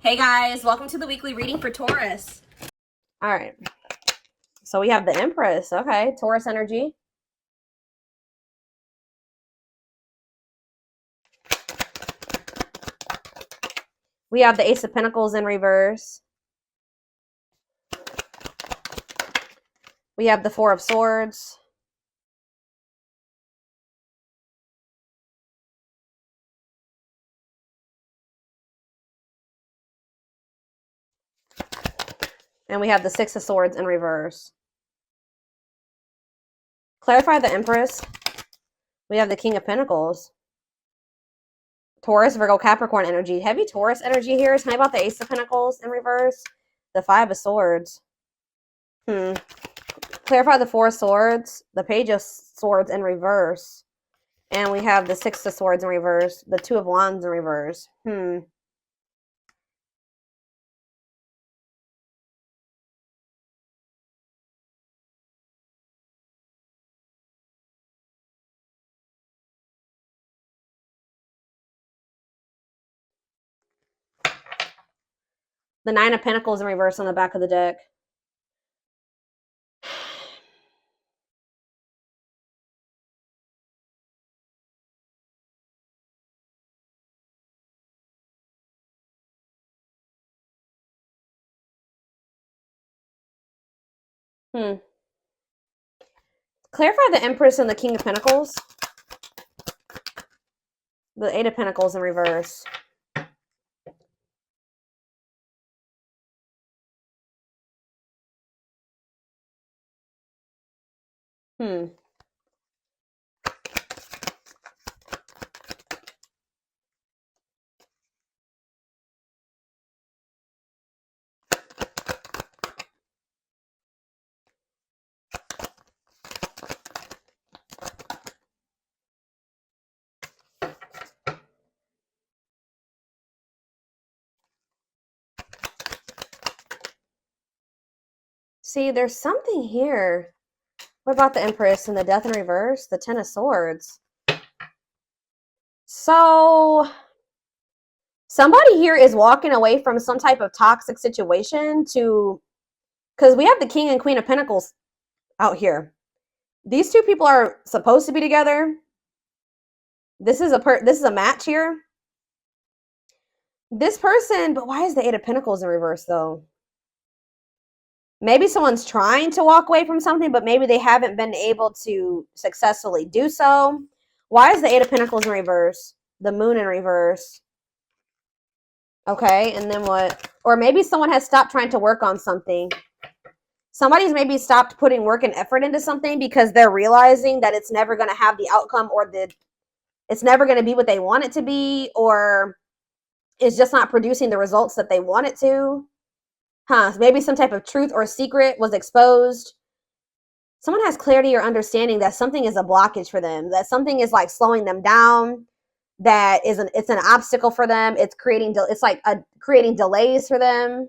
Hey guys, welcome to the weekly reading for Taurus. All right. So we have the Empress. Okay, Taurus energy. We have the Ace of Pentacles in reverse. We have the Four of Swords. And we have the Six of Swords in reverse. Clarify the Empress. We have the King of Pentacles. Taurus, Virgo, Capricorn energy. Heavy Taurus energy here. Tell me about the Ace of Pentacles in reverse. The Five of Swords. Clarify the Four of Swords. The Page of Swords in reverse. And we have the Six of Swords in reverse. The Two of Wands in reverse. The Nine of Pentacles in reverse on the back of the deck. Clarify the Empress and the King of Pentacles. The Eight of Pentacles in reverse. See, there's something here. What about the Empress and the Death in reverse? The Ten of Swords. So, somebody here is walking away from some type of toxic situation to... Because we have the King and Queen of Pentacles out here. These two people are supposed to be together. This is a match here. This person... But why is the Eight of Pentacles in reverse, though? Maybe someone's trying to walk away from something, but maybe they haven't been able to successfully do so. Why is the Eight of Pentacles in reverse? The Moon in reverse. Okay, and then what? Or maybe someone has stopped trying to work on something. Somebody's maybe stopped putting work and effort into something because they're realizing that it's never going to have the outcome, or it's never going to be what they want it to be, or it's just not producing the results that they want it to. Maybe some type of truth or secret was exposed. Someone has clarity or understanding that something is a blockage for them, that something is like slowing them down, that it's an obstacle for them. It's creating delays for them.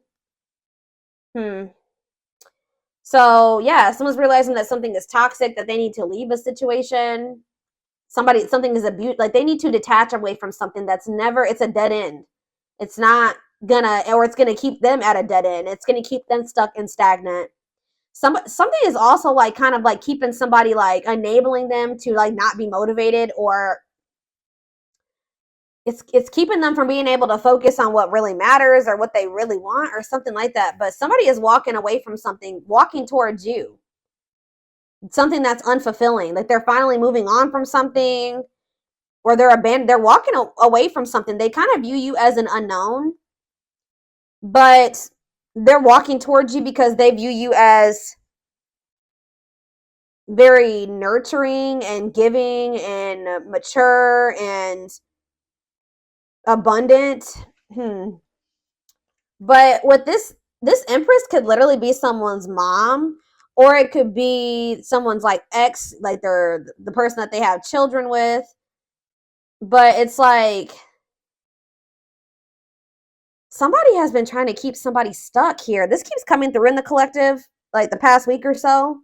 So yeah, someone's realizing that something is toxic, that they need to leave a situation. Something is abuse, like they need to detach away from something that's it's a dead end. It's not it's gonna keep them at a dead end. It's gonna keep them stuck and stagnant. Something is also like kind of like keeping somebody, like enabling them to like not be motivated, or it's keeping them from being able to focus on what really matters or what they really want or something like that. But somebody is walking away from something, walking towards you. Something that's unfulfilling. Like they're finally moving on from something, or they're walking away from something. They kind of view you as an unknown, but they're walking towards you because they view you as very nurturing and giving and mature and abundant. But with this Empress could literally be someone's mom, or it could be someone's like ex, like they're the person that they have children with. But it's like somebody has been trying to keep somebody stuck here. This keeps coming through in the collective, like the past week or so.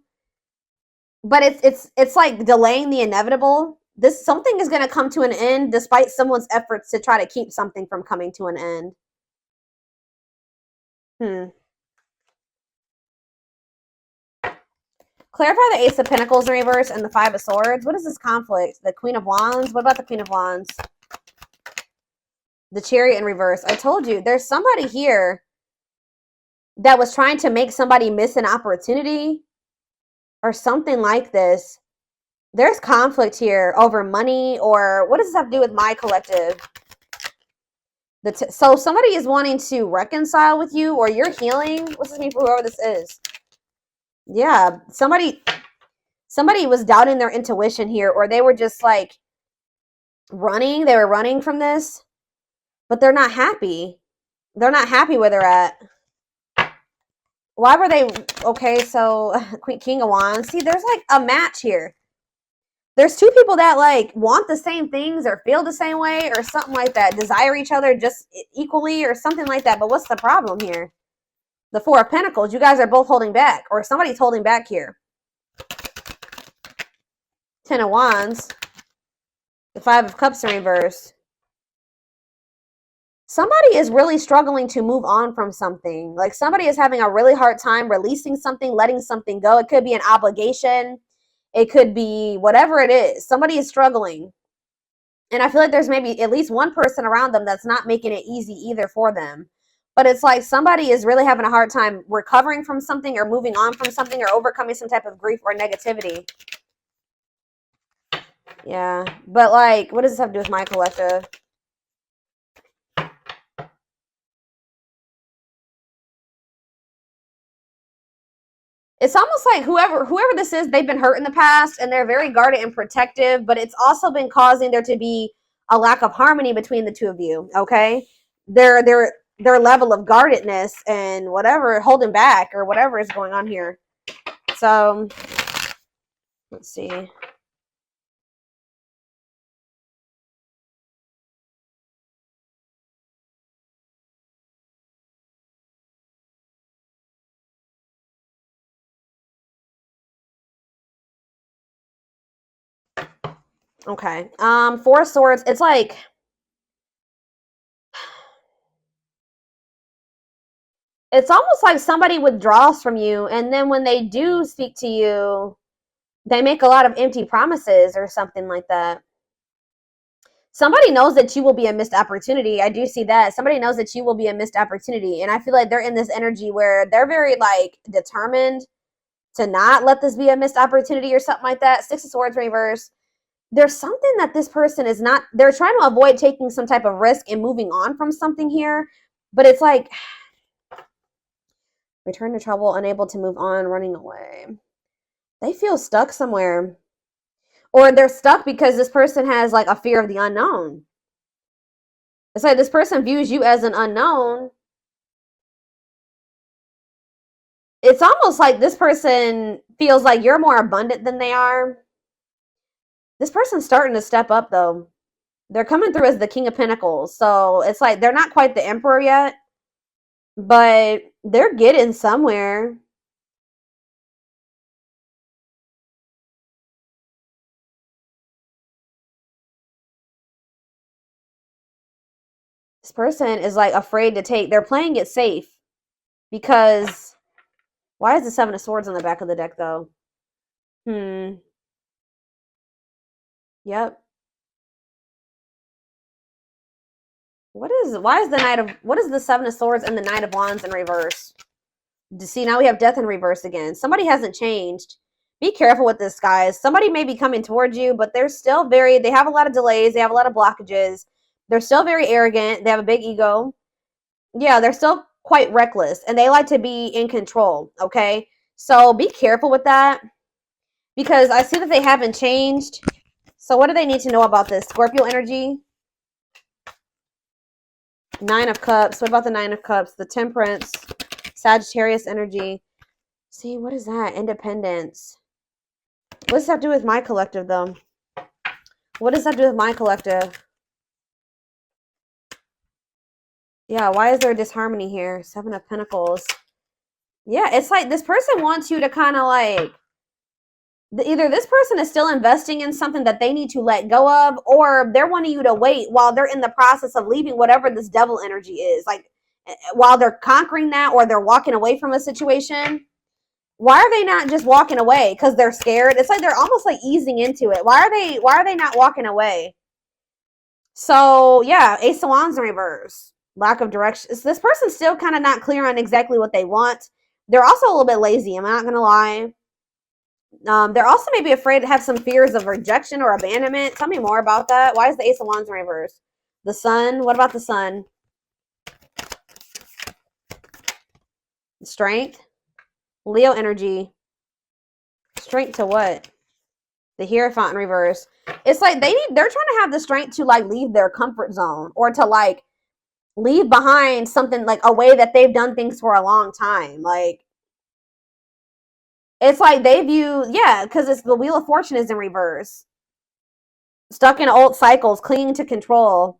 But it's like delaying the inevitable. Something is going to come to an end despite someone's efforts to try to keep something from coming to an end. Clarify the Ace of Pentacles in reverse and the Five of Swords. What is this conflict? The Queen of Wands? What about the Queen of Wands? The Chariot in reverse. I told you, there's somebody here that was trying to make somebody miss an opportunity or something like this. There's conflict here over money, or what does this have to do with my collective? So somebody is wanting to reconcile with you, or you're healing. What's this mean for whoever this is? Yeah, somebody was doubting their intuition here, or they were just like running. They were running from this, but they're not happy. They're not happy where they're at. Why were they? Okay, so King of Wands. See, there's like a match here. There's two people that like want the same things or feel the same way or something like that. Desire each other just equally or something like that. But what's the problem here? The Four of Pentacles. You guys are both holding back, or somebody's holding back here. Ten of Wands. The Five of Cups in reverse. Somebody is really struggling to move on from something. Like somebody is having a really hard time releasing something, letting something go. It could be an obligation. It could be whatever it is. Somebody is struggling. And I feel like there's maybe at least one person around them that's not making it easy either for them. But it's like somebody is really having a hard time recovering from something or moving on from something or overcoming some type of grief or negativity. Yeah. But like, what does this have to do with my collective? It's almost like whoever this is, they've been hurt in the past and they're very guarded and protective, but it's also been causing there to be a lack of harmony between the two of you, okay? Their level of guardedness and whatever, holding back or whatever is going on here. So, let's see. Okay. Four of Swords. It's like it's almost like somebody withdraws from you, and then when they do speak to you, they make a lot of empty promises or something like that. Somebody knows that you will be a missed opportunity. I do see that. Somebody knows that you will be a missed opportunity, and I feel like they're in this energy where they're very like determined to not let this be a missed opportunity or something like that. Six of Swords reverse. There's something that this person is not, they're trying to avoid taking some type of risk and moving on from something here, but it's like return to trouble, unable to move on, running away. They feel stuck somewhere, or they're stuck because this person has like a fear of the unknown. It's like this person views you as an unknown. It's almost like this person feels like you're more abundant than they are. This person's starting to step up, though. They're coming through as the King of Pentacles. So it's like they're not quite the Emperor yet, but they're getting somewhere. This person is like afraid to take. They're playing it safe because why is the Seven of Swords on the back of the deck, though? Yep. What is the Seven of Swords and the Knight of Wands in reverse? See, now we have Death in reverse again. Somebody hasn't changed. Be careful with this, guys. Somebody may be coming towards you, but they're still they have a lot of delays. They have a lot of blockages. They're still very arrogant. They have a big ego. Yeah, they're still quite reckless, and they like to be in control, okay? So be careful with that because I see that they haven't changed. So what do they need to know about this? Scorpio energy. Nine of Cups. What about the Nine of Cups? The Temperance. Sagittarius energy. See, what is that? Independence. What does that do with my collective, though? What does that do with my collective? Yeah, why is there disharmony here? Seven of Pentacles. Yeah, it's like this person wants you to kind of like... Either this person is still investing in something that they need to let go of, or they're wanting you to wait while they're in the process of leaving whatever this devil energy is. Like, while they're conquering that, or they're walking away from a situation. Why are they not just walking away? Because they're scared. It's like they're almost like easing into it. Why are they not walking away? So yeah, Ace of Wands in reverse. Lack of direction. This person's still kind of not clear on exactly what they want. They're also a little bit lazy. I'm not gonna lie. They're also maybe afraid to have some fears of rejection or abandonment. Tell me more about that. Why is the Ace of Wands in reverse? The Sun. What about the Sun? Strength. Leo energy. Strength to what? The Hierophant in reverse. It's like they're trying to have the strength to like leave their comfort zone, or to like leave behind something, like a way that they've done things for a long time. Like, it's like they view, yeah, because it's the Wheel of Fortune is in reverse. Stuck in old cycles, clinging to control.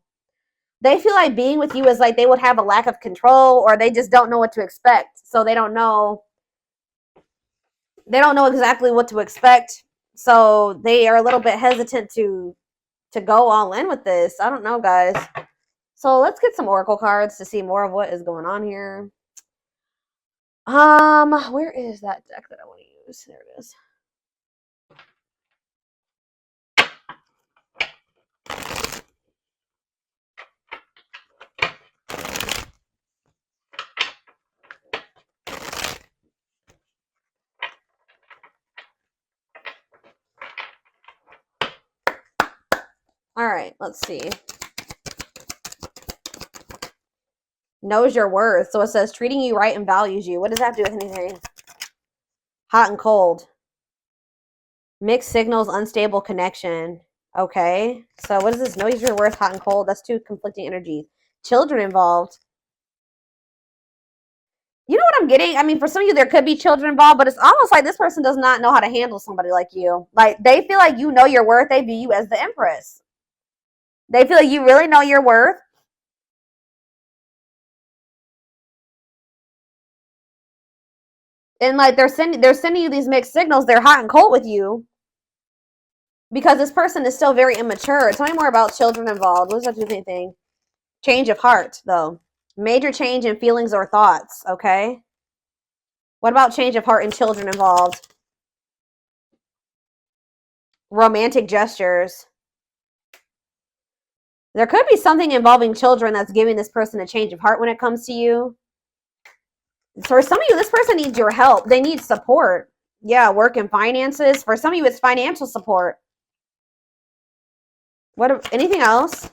They feel like being with you is like they would have a lack of control, or they just don't know what to expect. So they don't know exactly what to expect. So they are a little bit hesitant to go all in with this. I don't know, guys. So let's get some oracle cards to see more of what is going on here. Where is that deck that I want to use? There it is. All right, let's see. Knows your worth. So it says treating you right and values you. What does that have to do with anything? Hot and cold. Mixed signals, unstable connection. Okay. So what is this? Knows your worth, hot and cold. That's two conflicting energies. Children involved. You know what I'm getting? I mean, for some of you, there could be children involved, but it's almost like this person does not know how to handle somebody like you. Like, they feel like you know your worth. They view you as the Empress. They feel like you really know your worth. And like they're sending you these mixed signals. They're hot and cold with you because this person is still very immature. Tell me more about children involved. What does that do with anything? Change of heart, though. Major change in feelings or thoughts. Okay. What about change of heart and children involved? Romantic gestures. There could be something involving children that's giving this person a change of heart when it comes to you. For some of you, this person needs your help. They need support. Yeah, work and finances. For some of you, it's financial support. Anything else?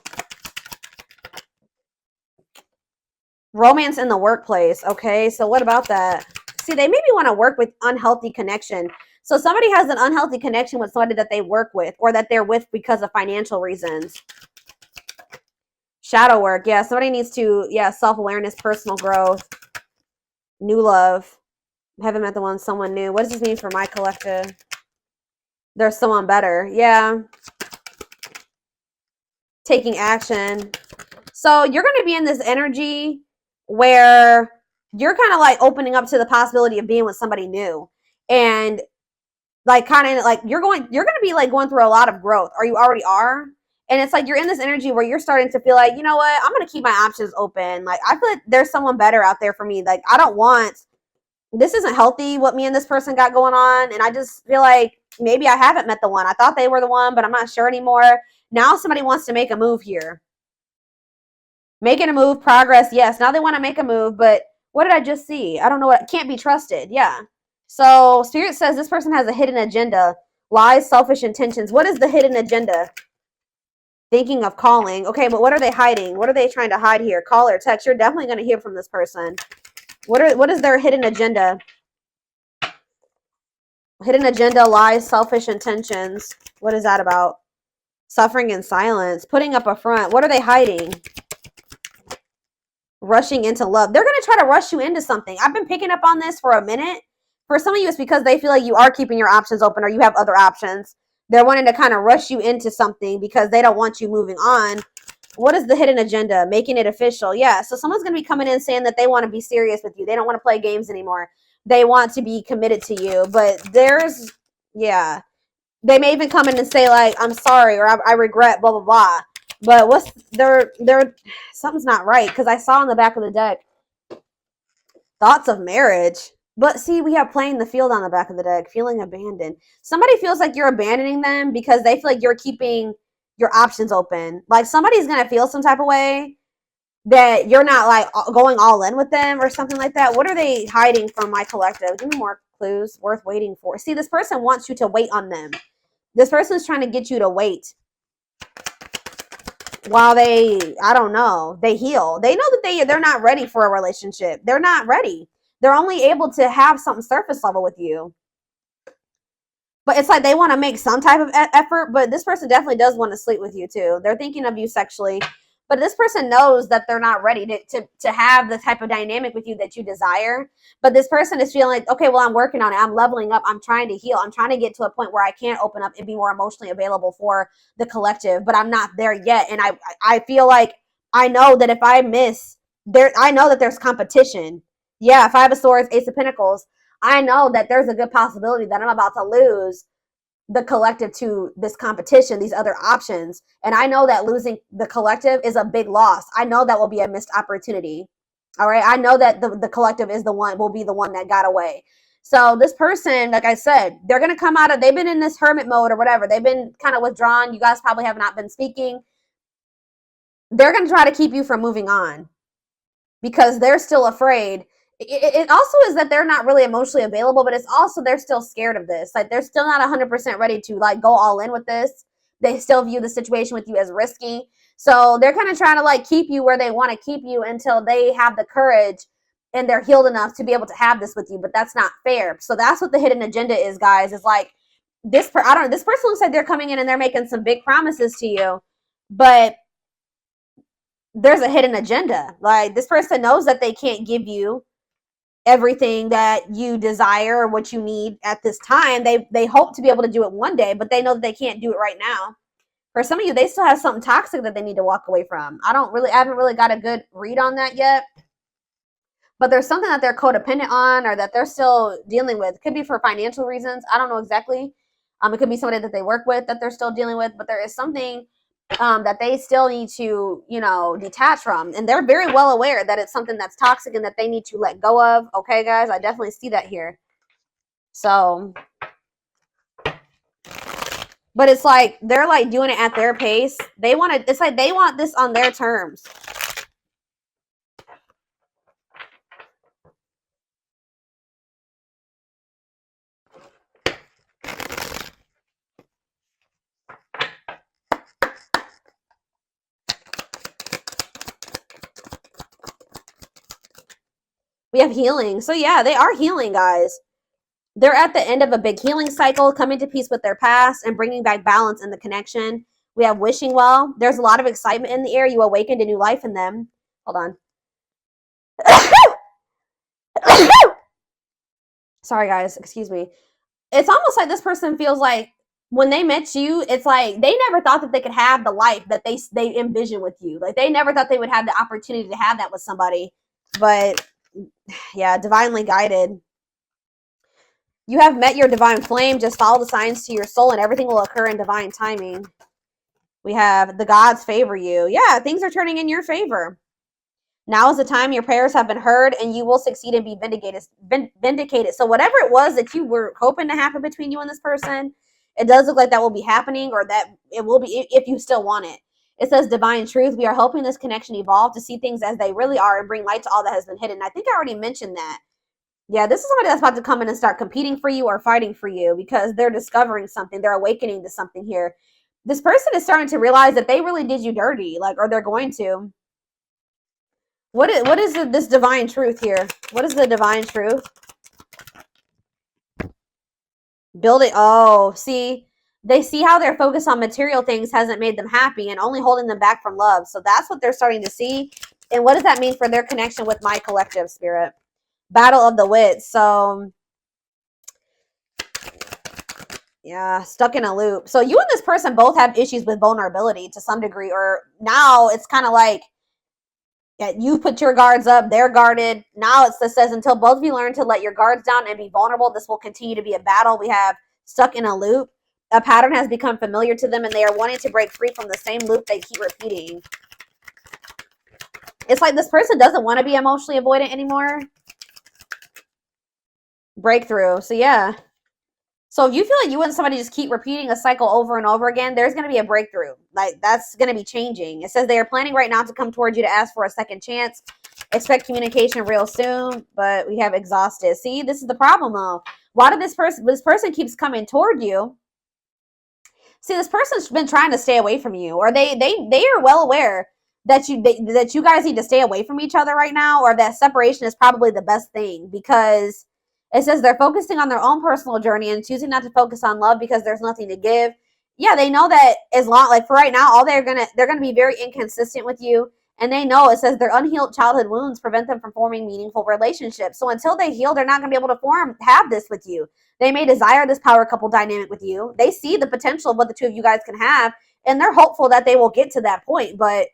Romance in the workplace. Okay, so what about that? See, they maybe want to work with unhealthy connection. So somebody has an unhealthy connection with somebody that they work with, or that they're with because of financial reasons. Shadow work. Yeah, somebody needs to, yeah, self-awareness, personal growth, new love. Haven't met the one, someone new. What does this mean for my collective? There's someone better. Yeah. Taking action. So you're going to be in this energy where you're kind of like opening up to the possibility of being with somebody new. And like kind of like you're going to be like going through a lot of growth, or you already are. And it's like you're in this energy where you're starting to feel like, you know what, I'm going to keep my options open. Like, I feel like there's someone better out there for me. Like, this isn't healthy what me and this person got going on. And I just feel like maybe I haven't met the one. I thought they were the one, but I'm not sure anymore. Now somebody wants to make a move here. Making a move, progress, yes. Now they want to make a move, but what did I just see? I don't know what, can't be trusted. Yeah. So Spirit says this person has a hidden agenda. Lies, selfish intentions. What is the hidden agenda? Thinking of calling. Okay, but what are they hiding? What are they trying to hide here? Call or text. You're definitely going to hear from this person. What is their hidden agenda? Hidden agenda, lies, selfish intentions. What is that about? Suffering in silence. Putting up a front. What are they hiding? Rushing into love. They're going to try to rush you into something. I've been picking up on this for a minute. For some of you, it's because they feel like you are keeping your options open, or you have other options. They're wanting to kind of rush you into something because they don't want you moving on. What is the hidden agenda? Making it official. Yeah, so someone's going to be coming in saying that they want to be serious with you. They don't want to play games anymore. They want to be committed to you. But yeah. They may even come in and say, like, I'm sorry, or I regret, blah, blah, blah. But something's not right, because I saw on the back of the deck, Thoughts of marriage. But see, we have playing the field on the back of the deck, feeling abandoned. Somebody feels like you're abandoning them because they feel like you're keeping your options open. Like somebody's going to feel some type of way that you're not like going all in with them or something like that. What are they hiding from my collective? Give me more clues worth waiting for. See, this person wants you to wait on them. This person is trying to get you to wait while they, I don't know, they heal. They know that they're not ready for a relationship. They're not ready. They're only able to have something surface level with you. But it's like they want to make some type of effort, but this person definitely does want to sleep with you too. They're thinking of you sexually. But this person knows that they're not ready to have the type of dynamic with you that you desire. But this person is feeling like, okay, well, I'm working on it. I'm leveling up. I'm trying to heal. I'm trying to get to a point where I can open up and be more emotionally available for the collective. But I'm not there yet. And I feel like I know that if I miss, I know that there's competition. Yeah, Five of Swords, Ace of Pentacles. I know that there's a good possibility that I'm about to lose the collective to this competition, these other options. And I know that losing the collective is a big loss. I know that will be a missed opportunity. All right. I know that the collective is will be the one that got away. So this person, like I said, they're going to come out of, they've been in this hermit mode or whatever. They've been kind of withdrawn. You guys probably have not been speaking. They're going to try to keep you from moving on because they're still afraid. It also is that they're not really emotionally available, but it's also they're still scared of this. Like they're still not 100% ready to like go all in with this. They still view the situation with you as risky. So they're kind of trying to like keep you where they want to keep you until they have the courage and they're healed enough to be able to have this with you. But that's not fair. So that's what the hidden agenda is, guys. Is like this person looks like they're coming in and they're making some big promises to you, but there's a hidden agenda. Like this person knows that they can't give you everything that you desire or what you need at this time. They hope to be able to do it one day, but they know that they can't do it right now. For some of you, they still have something toxic that they need to walk away from. I haven't really got a good read on that yet. But there's something that they're codependent on or that they're still dealing with. It could be for financial reasons. I don't know exactly. It could be somebody that they work with that they're still dealing with, but there is something that they still need to, detach from. And they're very well aware that it's something that's toxic and that they need to let go of. Okay, guys, I definitely see that here. So, but it's like, they're like doing it at their pace. It's like they want this on their terms. We have healing. So yeah, they are healing, guys. They're at the end of a big healing cycle, coming to peace with their past and bringing back balance in the connection. We have wishing well. There's a lot of excitement in the air. You awakened a new life in them. Hold on. Sorry, guys. Excuse me. It's almost like this person feels like when they met you, it's like they never thought that they could have the life that they envision with you. Like they never thought they would have the opportunity to have that with somebody. But yeah, divinely guided. You have met your divine flame. Just follow the signs to your soul and everything will occur in divine timing. We have the gods favor you. Yeah, things are turning in your favor. Now is the time your prayers have been heard and you will succeed and be vindicated. So whatever it was that you were hoping to happen between you and this person, it does look like that will be happening, or that it will be if you still want it. It says divine truth. We are helping this connection evolve to see things as they really are and bring light to all that has been hidden. I think I already mentioned that. Yeah, this is somebody that's about to come in and start competing for you or fighting for you because they're discovering something. They're awakening to something here. This person is starting to realize that they really did you dirty, or they're going to. What is this divine truth here? What is the divine truth? Build it. Oh, see, they see how their focus on material things hasn't made them happy and only holding them back from love. So that's what they're starting to see. And what does that mean for their connection with my collective spirit? Battle of the wits. So yeah, stuck in a loop. So you and this person both have issues with vulnerability to some degree, or now it's kind of like, yeah, you put your guards up, they're guarded. Now it says until both of you learn to let your guards down and be vulnerable, this will continue to be a battle. We have stuck in a loop. A pattern has become familiar to them and they are wanting to break free from the same loop they keep repeating. It's like this person doesn't want to be emotionally avoidant anymore. breakthrough. So yeah. So if you feel like you and somebody just keep repeating a cycle over and over again, there's going to be a breakthrough. Like, that's going to be changing. It says they are planning right now to come towards you to ask for a second chance. Expect communication real soon, but we have exhausted. See, this is the problem though. Why did this person keeps coming toward you? See, this person's been trying to stay away from you, or they are well aware that you guys need to stay away from each other right now, or that separation is probably the best thing, because it says they're focusing on their own personal journey and choosing not to focus on love because there's nothing to give. Yeah, they know that as long, like for right now, all they're gonna be very inconsistent with you, and they know, it says their unhealed childhood wounds prevent them from forming meaningful relationships. So until they heal, they're not gonna be able to have this with you. They may desire this power couple dynamic with you. They see the potential of what the two of you guys can have, and they're hopeful that they will get to that point. But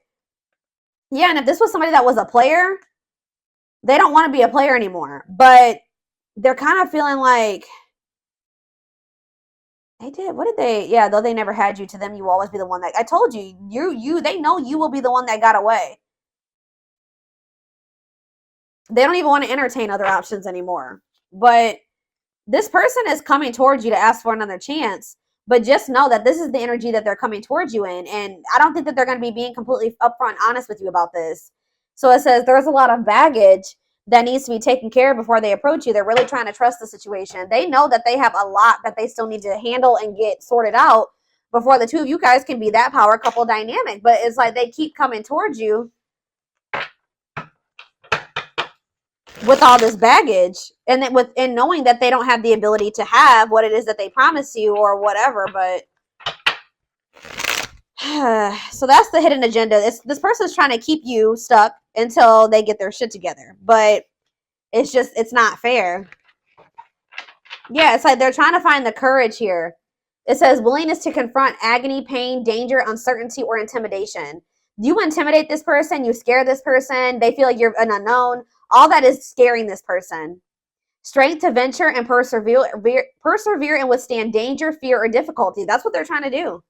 yeah, and if this was somebody that was a player, they don't want to be a player anymore. But they're kind of feeling like they did. What did they? Yeah, though they never had you, to them, you will always be the one that, I told you, they know you will be the one that got away. They don't even want to entertain other options anymore. But this person is coming towards you to ask for another chance, but just know that this is the energy that they're coming towards you in. And I don't think that they're going to be being completely upfront honest with you about this. So it says there's a lot of baggage that needs to be taken care of before they approach you. They're really trying to trust the situation. They know that they have a lot that they still need to handle and get sorted out before the two of you guys can be that power couple dynamic. But it's like they keep coming towards you with all this baggage, and then knowing that they don't have the ability to have what it is that they promise you or whatever. But so that's the hidden agenda. This person's trying to keep you stuck until they get their shit together, but it's not fair. Yeah, it's like they're trying to find the courage here. It says willingness to confront agony, pain, danger, uncertainty, or intimidation. You intimidate this person, you scare this person, they feel like you're an unknown. All that is scaring this person. Strength to venture and persevere and withstand danger, fear, or difficulty. That's what they're trying to do.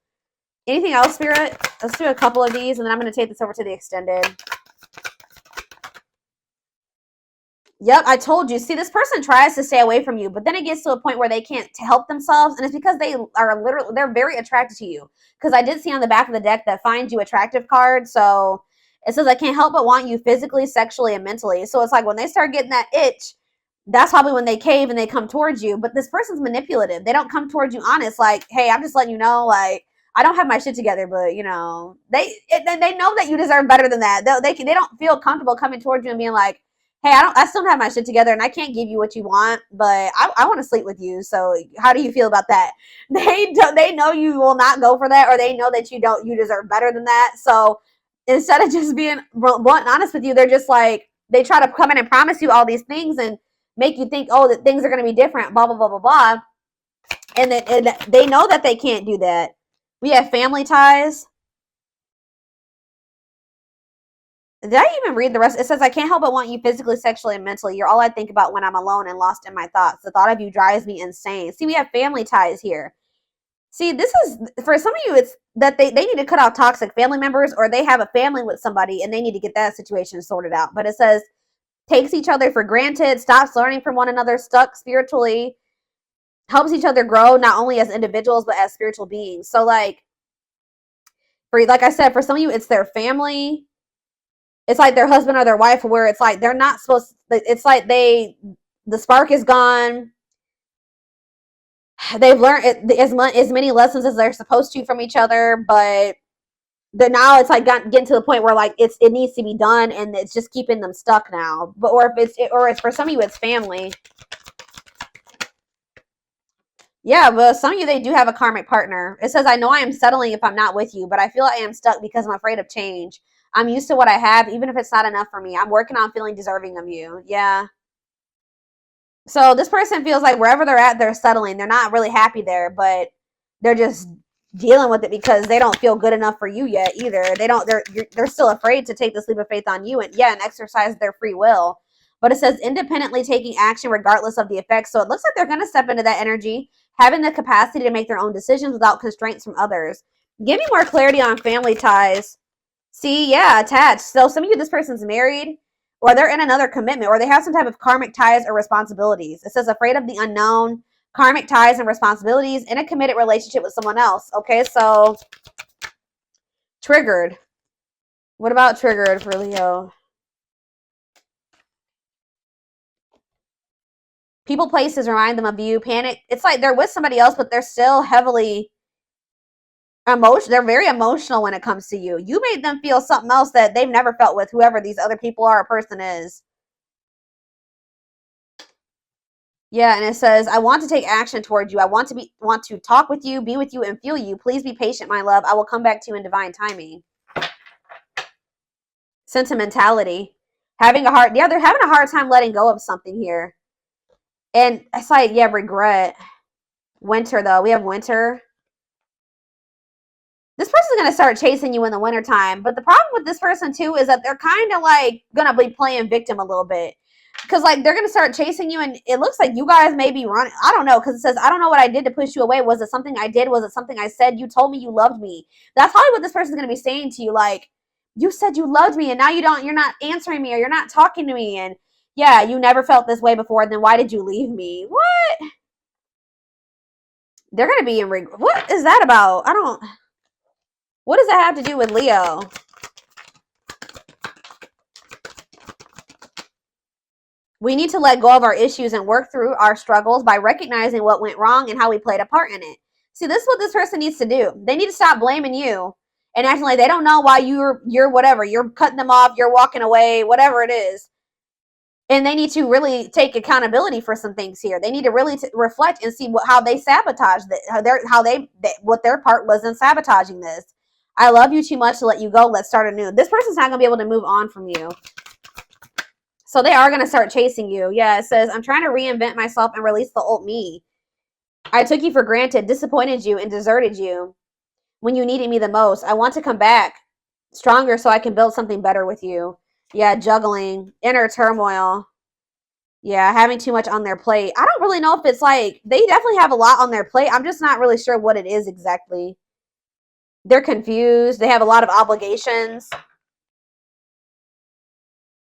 Anything else, Spirit? Let's do a couple of these, and then I'm going to take this over to the extended. Yep, I told you. See, this person tries to stay away from you, but then it gets to a point where they can't help themselves, and it's because they're very attracted to you. Because I did see on the back of the deck that finds you attractive card, so it says I can't help but want you physically, sexually, and mentally. So it's like when they start getting that itch, that's probably when they cave and they come towards you. But this person's manipulative. They don't come towards you honest, like, hey, I'm just letting you know, like, I don't have my shit together, but you know, they know that you deserve better than that. They don't feel comfortable coming towards you and being like, hey, I still don't have my shit together and I can't give you what you want, but I want to sleep with you. So how do you feel about that? They know you will not go for that, or they know that you deserve better than that. So instead of just being blunt and honest with you, they're just like, they try to come in and promise you all these things and make you think, oh, that things are going to be different, blah, blah, blah, blah, blah. And they know that they can't do that. We have family ties. Did I even read the rest? It says, I can't help but want you physically, sexually, and mentally. You're all I think about when I'm alone and lost in my thoughts. The thought of you drives me insane. See, we have family ties here. See, this is, for some of you, it's that they need to cut out toxic family members, or they have a family with somebody and they need to get that situation sorted out. But it says, takes each other for granted, stops learning from one another, stuck spiritually, helps each other grow, not only as individuals, but as spiritual beings. So like I said, for some of you, it's their family. It's like their husband or their wife, where it's like they're not supposed to, it's like the spark is gone. They've learned as many lessons as they're supposed to from each other, but now it's like getting to the point where like it needs to be done, and it's just keeping them stuck now. But or it's for some of you, it's family. Yeah, but some of you, they do have a karmic partner. It says, I know I am settling if I'm not with you, but I feel I am stuck because I'm afraid of change. I'm used to what I have, even if it's not enough for me. I'm working on feeling deserving of you. Yeah. So this person feels like wherever they're at, they're settling. They're not really happy there, but they're just dealing with it because they don't feel good enough for you yet either. They're still afraid to take this leap of faith on you and exercise their free will. But it says independently taking action regardless of the effects. So it looks like they're going to step into that energy, having the capacity to make their own decisions without constraints from others. Give me more clarity on family ties. See, yeah, attached. So some of you, this person's married. or they're in another commitment, or they have some type of karmic ties or responsibilities. It says afraid of the unknown, karmic ties and responsibilities, in a committed relationship with someone else. Okay, so triggered. What about triggered for Leo? People, places remind them of you. Panic. It's like they're with somebody else, but they're still heavily emotional. They're very emotional when it comes to you. You made them feel something else that they've never felt with whoever these other people are or person is. Yeah, and it says, I want to take action towards you. I want to talk with you, be with you, and feel you. Please be patient, my love. I will come back to you in divine timing. Sentimentality. Yeah, they're having a hard time letting go of something here. And it's like, yeah, regret. Winter, though. We have winter. This person's going to start chasing you in the wintertime. But the problem with this person, too, is that they're kind of like going to be playing victim a little bit. Because, like, they're going to start chasing you, and it looks like you guys may be running. I don't know, because it says, I don't know what I did to push you away. Was it something I did? Was it something I said? You told me you loved me. That's probably what this person's going to be saying to you. Like, you said you loved me, and now you're not answering me, or you're not talking to me. And, yeah, you never felt this way before. Then why did you leave me? What? They're going to be in regret. What is that about? What does that have to do with Leo? We need to let go of our issues and work through our struggles by recognizing what went wrong and how we played a part in it. See, this is what this person needs to do. They need to stop blaming you and acting like they don't know why you're whatever. You're cutting them off. You're walking away, whatever it is. And they need to really take accountability for some things here. They need to really reflect and see how they sabotaged what their part was in sabotaging this. I love you too much to let you go. Let's start anew. This person's not going to be able to move on from you. So they are going to start chasing you. Yeah, it says, I'm trying to reinvent myself and release the old me. I took you for granted, disappointed you, and deserted you when you needed me the most. I want to come back stronger so I can build something better with you. Yeah, juggling, inner turmoil. Yeah, having too much on their plate. I don't really know if it's like, they definitely have a lot on their plate. I'm just not really sure what it is exactly. They're confused. They have a lot of obligations.